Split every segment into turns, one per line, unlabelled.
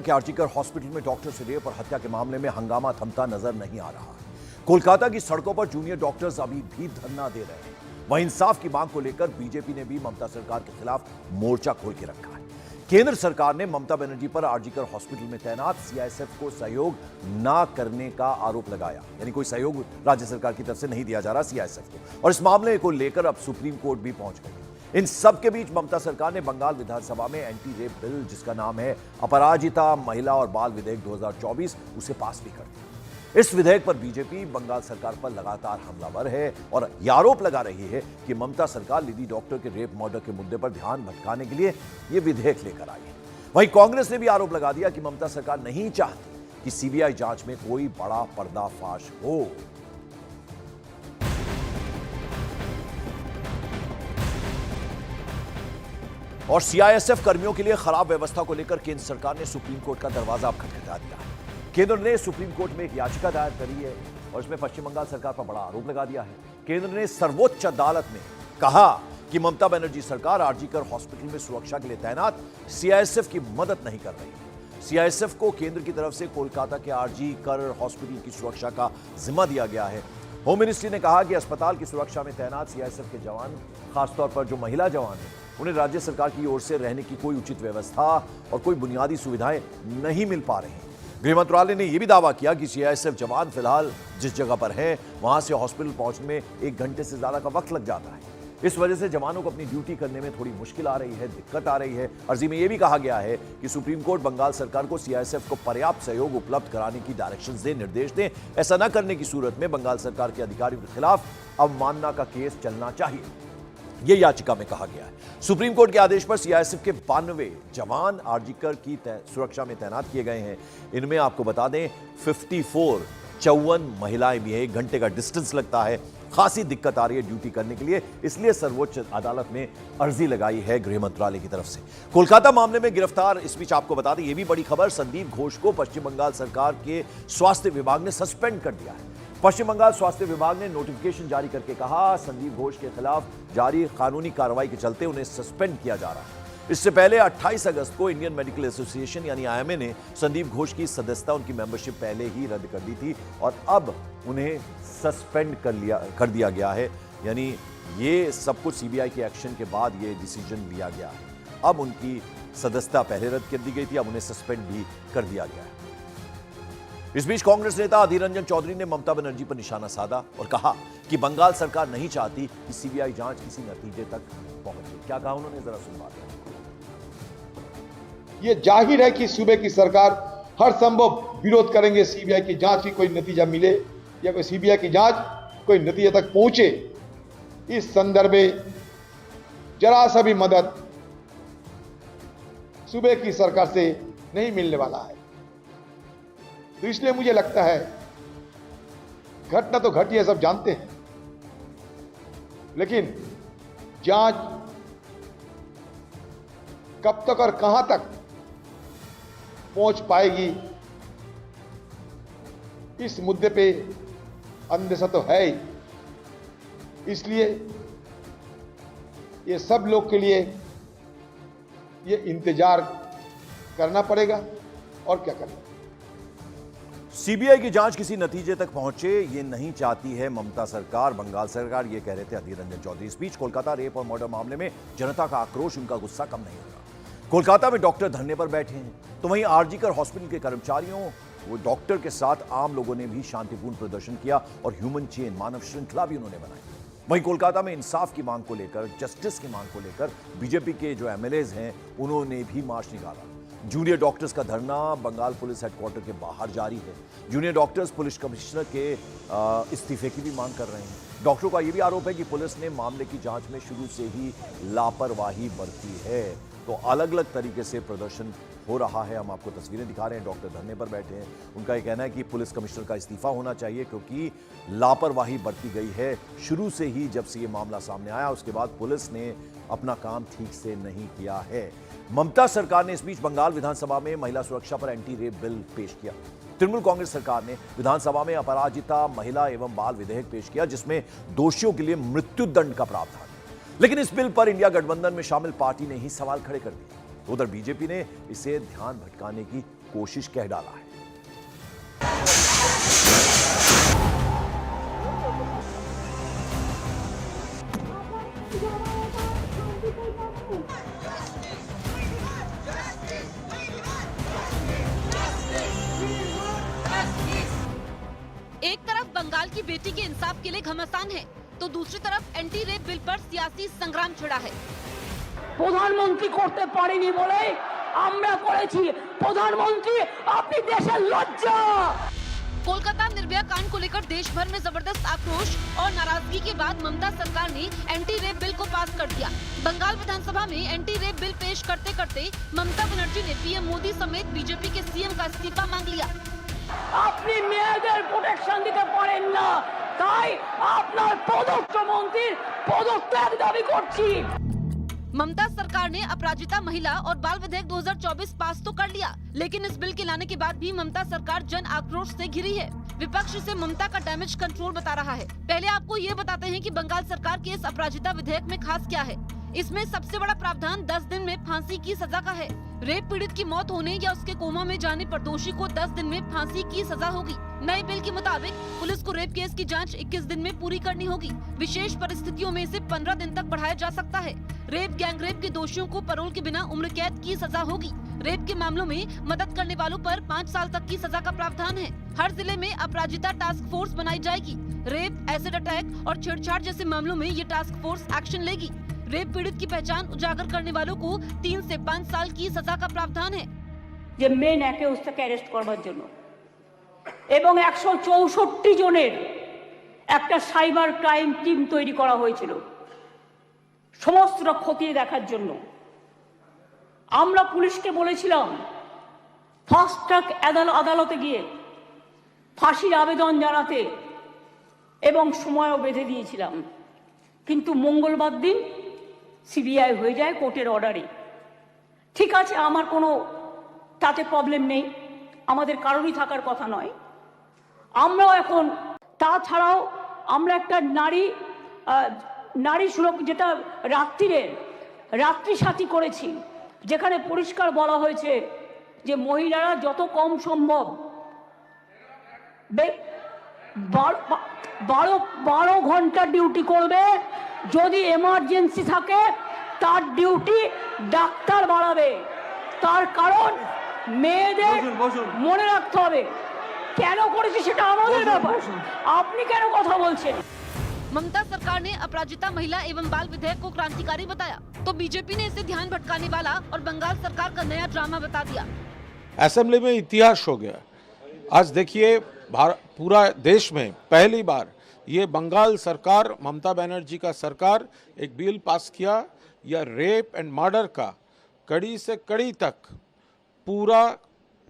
कि आर्जिकर हॉस्पिटल में डॉक्टर से रेप और हत्या के मामले में हंगामा थमता नजर नहीं आ रहा। कोलकाता की सड़कों पर जूनियर डॉक्टर्स अभी भी धरना दे रहे हैं। वहीं इंसाफ की मांग को लेकर बीजेपी ने भी ममता सरकार के खिलाफ मोर्चा खोल के रखा है। केंद्र सरकार ने ममता बनर्जी पर आर्जिकर हॉस्पिटल में तैनात सीआईएसएफ को सहयोग न करने का आरोप लगाया, यानी कोई सहयोग राज्य सरकार की तरफ से नहीं दिया जा रहा सीआईएसएफ को, और इस मामले को लेकर अब सुप्रीम कोर्ट भी पहुंच गई। इन सब के बीच ममता सरकार ने बंगाल विधानसभा में एंटी रेप बिल, जिसका नाम है अपराजिता महिला और बाल विधेयक 2024, उसे पास भी कर दिया। इस विधेयक पर बीजेपी बंगाल सरकार पर लगातार हमलावर है और यह आरोप लगा रही है कि ममता सरकार लेडी डॉक्टर के रेप मर्डर के मुद्दे पर ध्यान भटकाने के लिए यह विधेयक लेकर आई है। वहीं कांग्रेस ने भी आरोप लगा दिया कि ममता सरकार नहीं चाहती कि सीबीआई जांच में कोई बड़ा पर्दाफाश हो। और सीआईएसएफ कर्मियों के लिए खराब व्यवस्था को लेकर केंद्र सरकार ने सुप्रीम कोर्ट का दरवाजा अब खटखटा दिया है। केंद्र ने सुप्रीम कोर्ट में एक याचिका दायर करी है और इसमें पश्चिम बंगाल सरकार पर बड़ा आरोप लगा दिया है। केंद्र ने सर्वोच्च अदालत में कहा कि ममता बनर्जी सरकार आर्जिकर हॉस्पिटल में सुरक्षा के लिए तैनात सीआईएसएफ की मदद नहीं कर रही है। सीआईएसएफ को केंद्र की तरफ से कोलकाता के आर्जिकर हॉस्पिटल की सुरक्षा का जिम्मा दिया गया है। होम मिनिस्ट्री ने कहा कि अस्पताल की सुरक्षा में तैनात सीआईएसएफ के जवान, खासतौर पर जो महिला जवान हैं, उन्हें राज्य सरकार की ओर से रहने की कोई उचित व्यवस्था और कोई बुनियादी सुविधाएं नहीं मिल पा रही। गृह मंत्रालय ने यह भी दावा किया कि सीआईएसएफ जवान फिलहाल जिस जगह पर हैं, वहां से हॉस्पिटल पहुंचने में 1 घंटे से ज्यादा का वक्त लग जाता है। इस वजह से जवानों को अपनी ड्यूटी करने में थोड़ी मुश्किल आ रही है, दिक्कत आ रही है। अर्जी में यह भी कहा गया है कि सुप्रीम कोर्ट बंगाल सरकार को सीआईएसएफ को पर्याप्त सहयोग उपलब्ध कराने की डायरेक्शंस दे, निर्देश दें। ऐसा न करने की सूरत में बंगाल सरकार के अधिकारियों के खिलाफ अवमानना का केस चलना चाहिए, यह याचिका में कहा गया है। सुप्रीम कोर्ट के आदेश पर सीआईएसएफ के 92 जवान आर्जिकर की सुरक्षा में तैनात किए गए हैं। इनमें आपको बता दें 54 महिलाएं भी हैं। 1 घंटे का डिस्टेंस लगता है, खासी दिक्कत आ रही है ड्यूटी करने के लिए, इसलिए सर्वोच्च अदालत में अर्जी लगाई है गृह मंत्रालय की तरफ से। कोलकाता मामले में गिरफ्तार, इस बीच आपको बता दें यह भी बड़ी खबर, संदीप घोष को पश्चिम बंगाल सरकार के स्वास्थ्य विभाग ने सस्पेंड कर दिया है। पश्चिम बंगाल स्वास्थ्य विभाग ने नोटिफिकेशन जारी करके कहा संदीप घोष के खिलाफ जारी कानूनी कार्रवाई के चलते उन्हें सस्पेंड किया जा रहा है। इससे पहले 28 अगस्त को इंडियन मेडिकल एसोसिएशन यानी आईएमए ने संदीप घोष की सदस्यता, उनकी मेंबरशिप पहले ही रद्द कर दी थी और अब उन्हें सस्पेंड कर दिया गया है। यानी ये सब कुछ सीबीआई के एक्शन के बाद ये डिसीजन लिया गया है। अब उनकी सदस्यता पहले रद्द कर दी गई थी, अब उन्हें सस्पेंड भी कर दिया गया है। इस बीच कांग्रेस नेता अधीर रंजन चौधरी ने ममता बनर्जी पर निशाना साधा और कहा कि बंगाल सरकार नहीं चाहती कि सीबीआई जांच किसी नतीजे तक पहुंचे। क्या कहा उन्होंने, जरा सुनवा दें।
ये जाहिर है कि सूबे की सरकार हर संभव विरोध करेंगे सीबीआई की जांच की कोई नतीजा मिले या कोई सीबीआई की जांच कोई नतीजे तक पहुंचे। इस संदर्भ में जरा सा भी मदद सूबे की सरकार से नहीं मिलने वाला है। तो इसलिए मुझे लगता है घटना तो घटी है, सब जानते हैं, लेकिन जांच कब तक और कहां तक पहुंच पाएगी, इस मुद्दे पे अंदेशा तो है ही। इसलिए ये सब लोग के लिए ये इंतजार करना पड़ेगा और क्या करना।
सीबीआई की जांच किसी नतीजे तक पहुंचे ये नहीं चाहती है ममता सरकार, बंगाल सरकार, ये कह रहे थे अधीर रंजन चौधरी। इस बीच कोलकाता रेप और मर्डर मामले में जनता का आक्रोश, उनका गुस्सा कम नहीं होगा। कोलकाता में डॉक्टर धरने पर बैठे हैं, तो वहीं आरजीकर हॉस्पिटल के कर्मचारियों, वो डॉक्टर के साथ आम लोगों ने भी शांतिपूर्ण प्रदर्शन किया और ह्यूमन चेन, मानव श्रृंखला भी उन्होंने बनाई। वहीं कोलकाता में इंसाफ की मांग को लेकर, जस्टिस की मांग को लेकर बीजेपी के जो एमएलएज हैं उन्होंने भी मार्च निकाला। जूनियर डॉक्टर्स का धरना बंगाल पुलिस हेडक्वार्टर के बाहर जारी है। जूनियर डॉक्टर्स पुलिस कमिश्नर के इस्तीफे की भी मांग कर रहे हैं। डॉक्टरों का यह भी आरोप है कि पुलिस ने मामले की जांच में शुरू से ही लापरवाही बरती है। तो अलग अलग तरीके से प्रदर्शन हो रहा है। हम आपको तस्वीरें दिखा रहे हैं, डॉक्टर धरने पर बैठे हैं। उनका यह कहना है कि पुलिस कमिश्नर का इस्तीफा होना चाहिए क्योंकि लापरवाही बरती गई है शुरू से ही। जब से ये मामला सामने आया उसके बाद पुलिस ने अपना काम ठीक से नहीं किया है। ममता सरकार ने इस बीच बंगाल विधानसभा में महिला सुरक्षा पर एंटी रेप बिल पेश किया। तृणमूल कांग्रेस सरकार ने विधानसभा में अपराजिता महिला एवं बाल विधेयक पेश किया जिसमें दोषियों के लिए मृत्युदंड का प्रावधान है। लेकिन इस बिल पर इंडिया गठबंधन में शामिल पार्टी ने ही सवाल खड़े कर दिए। उधर बीजेपी ने इसे ध्यान भटकाने की कोशिश कह डाला है।
एक तरफ बंगाल की बेटी के इंसाफ के लिए घमासान है, तो दूसरी तरफ एंटी रेप बिल पर सियासी संग्राम छिड़ा है।
প্রধানমন্ত্রী করতে পারেনি বলে আমরা করেছি। প্রধানমন্ত্রী আপনি দেশের লজ্জা।
कोलकाता निर्भया कांड को लेकर देश भर में जबरदस्त आक्रोश और नाराजगी के बाद ममता सरकार ने एंटी रेप बिल को पास कर दिया। बंगाल विधानसभा में एंटी रेप बिल पेश करते करते ममता बनर्जी ने पीएम मोदी समेत बीजेपी के सीएम का इस्तीफा मांग लिया।
আপনি মেয়েদের প্রোটেকশন দিতে পারেন না, তাই আপনার প্রধানমন্ত্রীর পদত্যাগ দাবি করছি।
ममता सरकार ने अपराजिता महिला और बाल विधेयक 2024 पास तो कर लिया, लेकिन इस बिल के लाने के बाद भी ममता सरकार जन आक्रोश से घिरी है। विपक्ष इसे ममता का डैमेज कंट्रोल बता रहा है। पहले आपको ये बताते हैं कि बंगाल सरकार के इस अपराजिता विधेयक में खास क्या है। इसमें सबसे बड़ा प्रावधान 10 दिन में फांसी की सजा का है। रेप पीड़ित की मौत होने या उसके कोमा में जाने पर दोषी को 10 दिन में फांसी की सजा होगी। नए बिल के मुताबिक पुलिस को रेप केस की जांच 21 दिन में पूरी करनी होगी। विशेष परिस्थितियों में इसे 15 दिन तक बढ़ाया जा सकता है। रेप गैंगरेप के दोषियों को पैरोल के बिना उम्र कैद की सजा होगी। रेप के मामलों में मदद करने वालों पर 5 साल तक की सजा का प्रावधान है। हर जिले में अपराजिता टास्क फोर्स बनाई जाएगी। रेप, एसिड अटैक और छेड़छाड़ जैसे मामलों में ये टास्क फोर्स एक्शन लेगी। रेप पीड़ित की पहचान उजागर करने वालों को 3 से 5 साल की सजा का प्रावधान है।
যে মেন অ্যাকিউজটাকে অ্যারেস্ট করবার জন্য এবং 164 জনের একটা সাইবার ক্রাইম টিম তৈরি করা হয়েছিল সমস্ত খতিয়ে দেখার জন্য। আমরা পুলিশকে বলেছিলাম ফাস্ট ট্র্যাক আদালতে গিয়ে ফাঁসির আবেদন জানাতে এবং সময়ও বেঁধে দিয়েছিলাম, কিন্তু মঙ্গলবার দিন সিবিআই হয়ে যায় কোর্টের অর্ডারে। ঠিক আছে, আমার কোনো তাতে প্রবলেম নেই, আমাদের কারণই থাকার কথা নয়। আমরাও এখন তাছাড়াও আমরা একটা নারী সুরক্ষা যেটা রাত্রি সাথী করেছি, যেখানে পরিষ্কার বলা হয়েছে যে মহিলারা যত কম সম্ভব 12 ঘন্টা ডিউটি করবে। যদি এমার্জেন্সি থাকে তার ডিউটি ডাক্তার বাড়াবে। তার কারণ মেয়েদের মনে রাখতে হবে কেন করেছে সেটা আমাদের ব্যাপার, আপনি কেন কথা বলছেন।
ममता सरकार ने अपराजिता महिला एवं बाल विधेयक को क्रांतिकारी बताया, तो बीजेपी ने इसे ध्यान भटकाने वाला और बंगाल सरकार का नया ड्रामा बता दिया।
असेंबली में इतिहास हो गया। आज देखिए पूरा देश में पहली बार ये बंगाल सरकार, ममता बनर्जी का सरकार एक बिल पास किया या रेप एंड मर्डर का कड़ी से कड़ी तक पूरा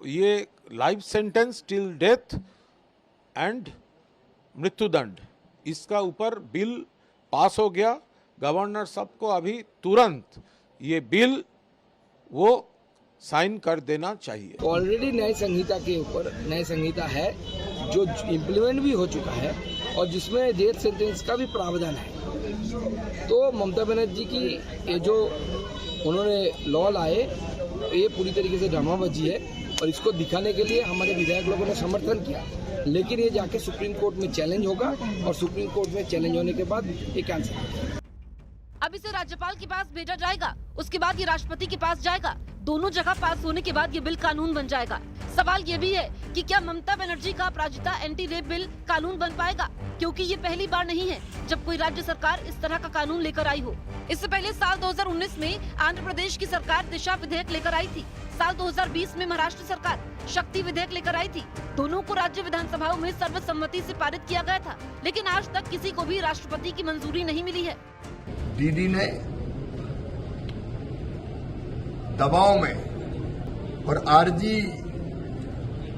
ये life sentence till death and मृत्युदंड, इसका ऊपर बिल पास हो गया। गवर्नर साहब को अभी तुरंत ये बिल वो साइन कर देना चाहिए।
ऑलरेडी न्याय संहिता के ऊपर न्याय संहिता है जो इम्प्लीमेंट भी हो चुका है और जिसमें डेथ सेंटेंस का भी प्रावधान है। तो ममता बनर्जी की ये जो उन्होंने लॉ लाए ये पूरी तरीके से ड्रामाबाजी है और इसको दिखाने के लिए हमारे विधायक लोगों ने समर्थन किया, लेकिन ये जाके सुप्रीम कोर्ट में चैलेंज होगा और सुप्रीम कोर्ट में चैलेंज होने के बाद ये कैंसिल होगा।
अब इसे राज्यपाल के पास भेजा जाएगा, उसके बाद ये राष्ट्रपति के पास जाएगा। दोनों जगह पास होने के बाद ये बिल कानून बन जाएगा। सवाल ये भी है कि क्या ममता बनर्जी का अपराजिता एंटी रेप बिल कानून बन पाएगा, क्योंकि ये पहली बार नहीं है जब कोई राज्य सरकार इस तरह का कानून लेकर आई हो। इससे पहले साल 2019 में आंध्र प्रदेश की सरकार दिशा विधेयक लेकर आई थी। साल 2020 में महाराष्ट्र सरकार शक्ति विधेयक लेकर आई थी। दोनों को राज्य विधानसभाओं में सर्वसम्मति से पारित किया गया था, लेकिन आज तक किसी को भी राष्ट्रपति की मंजूरी नहीं मिली है।
डीडी ने दबाव में और आरजी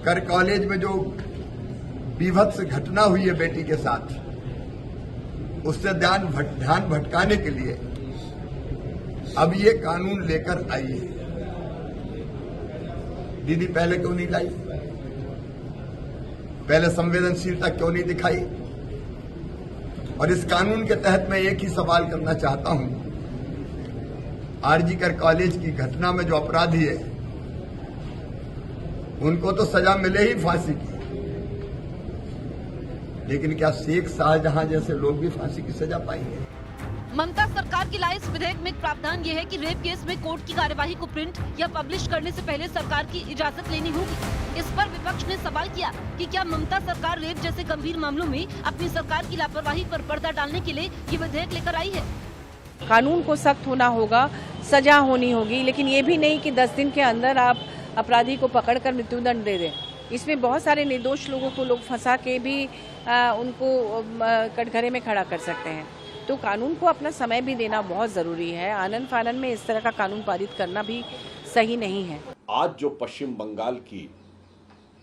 कर कॉलेज में जो बीभत्स घटना हुई है बेटी के साथ, उससे ध्यान भटकाने के लिए अब ये कानून लेकर आई है। दीदी पहले क्यों नहीं लाई? पहले संवेदनशीलता क्यों नहीं दिखाई? और इस कानून के तहत मैं एक ही सवाल करना चाहता हूं, आरजी कर कॉलेज की घटना में जो अपराधी है उनको तो सजा मिले ही फांसी की, लेकिन क्या शेख शाहजहां जैसे लोग भी फांसी की सजा पाएंगे?
ममता सरकार की लाए इस विधेयक में एक प्रावधान ये है कि रेप केस में कोर्ट की कार्यवाही को प्रिंट या पब्लिश करने से पहले सरकार की इजाजत लेनी होगी। इस पर विपक्ष ने सवाल किया कि क्या ममता सरकार रेप जैसे गंभीर मामलों में अपनी सरकार की लापरवाही पर पर्दा डालने के लिए ये विधेयक लेकर आई है।
कानून को सख्त होना होगा, सजा होनी होगी, लेकिन ये भी नहीं कि 10 दिन के अंदर आप अपराधी को पकड़कर मृत्युदंड दे दें। इसमें बहुत सारे निर्दोष लोगों को लोग फंसा के भी उनको कटघरे में खड़ा कर सकते हैं। तो कानून को अपना समय भी देना बहुत ज़रूरी है। आनन फानन में इस तरह का कानून पारित करना भी सही नहीं है।
आज जो पश्चिम बंगाल की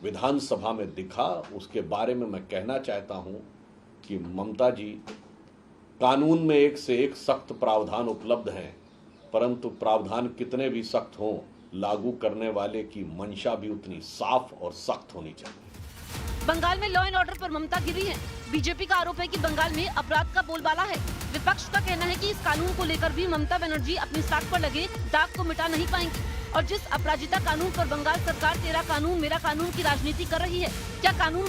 विधानसभा में दिखा, उसके बारे में मैं कहना चाहता हूं कि ममता जी, कानून में एक से एक सख्त प्रावधान उपलब्ध हैं, परंतु प्रावधान कितने भी सख्त हों, लागू करने वाले की मंशा भी उतनी साफ और सख्त होनी चाहिए।
बंगाल में लॉ एंड ऑर्डर पर ममता गिरी है। बीजेपी का आरोप है कि बंगाल में अपराध का बोलबाला है। विपक्ष का कहना है कि इस कानून को लेकर भी ममता बनर्जी अपनी साख पर लगे दाग को मिटा नहीं पाएंगी। और जिस अपराजिता कानून पर बंगाल सरकार तेरा कानून मेरा कानून की राजनीति कर रही है, क्या कानून